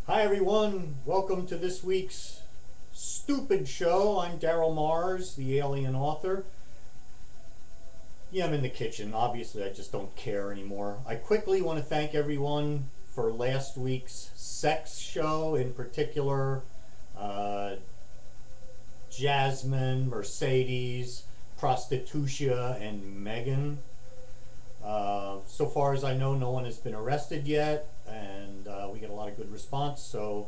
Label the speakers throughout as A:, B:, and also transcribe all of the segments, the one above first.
A: Hi everyone, welcome to this week's stupid show. I'm Mars, the alien author. Yeah, I'm in the kitchen. Obviously, I just don't care anymore. I quickly want to thank everyone for last week's sex show, in particular uh, Jasmine, Mercedes, Prostitutia, and Megan. So far as I know, no one has been arrested yet, and we get a lot of good response. So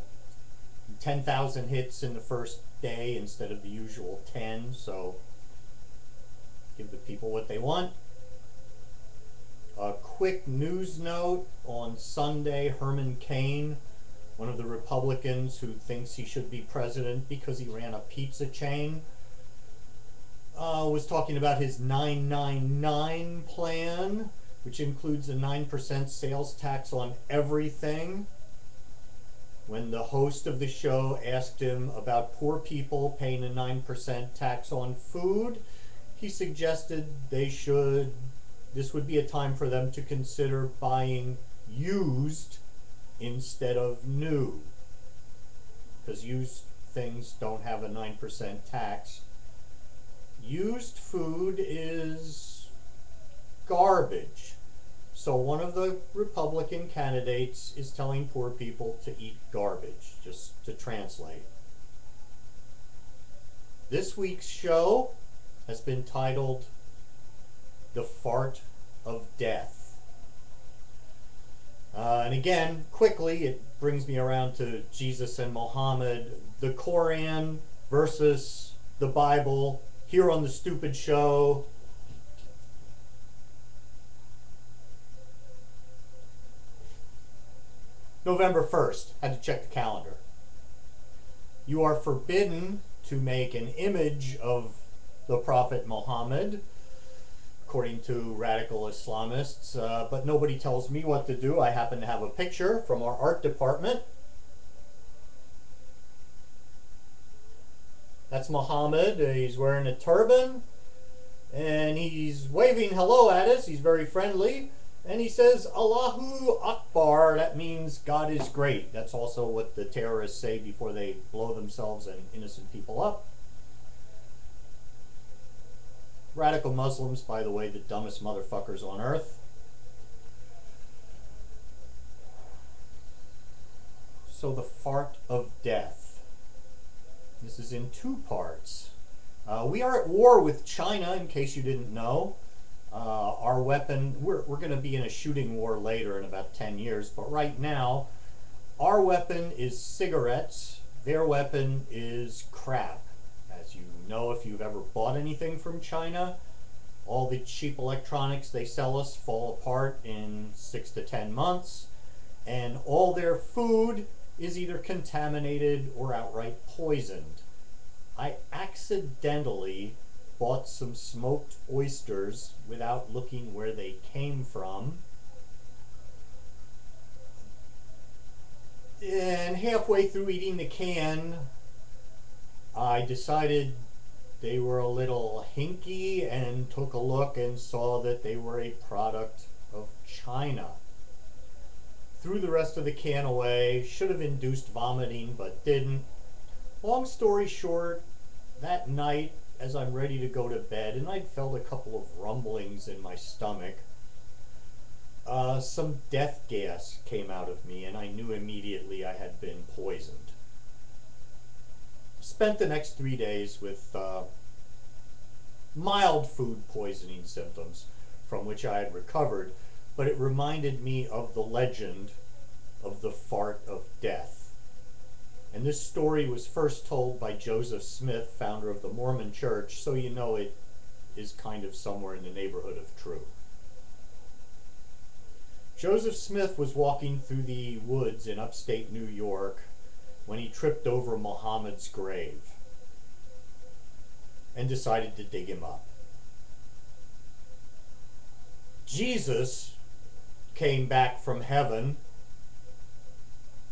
A: 10,000 hits in the first day instead of the usual 10. So give the people what they want. A quick news note: on Sunday, Herman Cain, one of the Republicans who thinks he should be president because he ran a pizza chain, was talking about his 999 plan, which includes a 9% sales tax on everything. When the host of the show asked him about poor people paying a 9% tax on food, he suggested this would be a time for them to consider buying used instead of new, because used things don't have a 9% tax. Used food is garbage. So one of the Republican candidates is telling poor people to eat garbage, just to translate. This week's show has been titled The Fart of Death. And again, quickly, it brings me around to Jesus and Muhammad, the Quran versus the Bible, here on the stupid show. November 1st, had to check the calendar. You are forbidden to make an image of the Prophet Muhammad, according to radical Islamists, but nobody tells me what to do. I happen to have a picture from our art department. That's Muhammad. He's wearing a turban, and he's waving hello at us. He's very friendly. And he says, Allahu Akbar. That means God is great. That's also what the terrorists say before they blow themselves and innocent people up. Radical Muslims, by the way, the dumbest motherfuckers on earth. So the fart of death. This is in two parts. We are at war with China, in case you didn't know. Our weapon, we're going to be in a shooting war later in about 10 years, but right now, our weapon is cigarettes. Their weapon is crap. As you know, if you've ever bought anything from China, all the cheap electronics they sell us fall apart in 6 to 10 months, and all their food is either contaminated or outright poisoned. I accidentally bought some smoked oysters without looking where they came from. And halfway through eating the can, I decided they were a little hinky and took a look and saw that they were a product of China. Threw the rest of the can away. Should have induced vomiting, but didn't. Long story short, that night, as I'm ready to go to bed, and I'd felt a couple of rumblings in my stomach, some death gas came out of me, and I knew immediately I had been poisoned. Spent the next 3 days with mild food poisoning symptoms, from which I had recovered, but it reminded me of the legend of the fart of death. And this story was first told by Joseph Smith, founder of the Mormon Church, so you know it is kind of somewhere in the neighborhood of true. Joseph Smith was walking through the woods in upstate New York when he tripped over Muhammad's grave and decided to dig him up. Jesus came back from heaven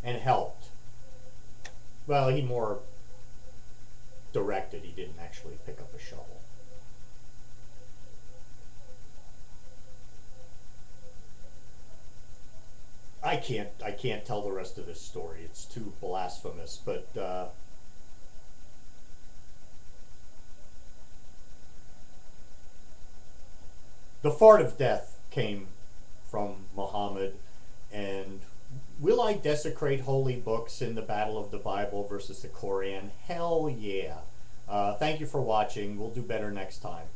A: and helped. Well, he more directed. He didn't actually pick up a shovel. I can't tell the rest of this story. It's too blasphemous. But the fart of death came from Muhammad, and will I desecrate holy books in the battle of the Bible versus the Koran? Hell yeah. Thank you for watching. We'll do better next time.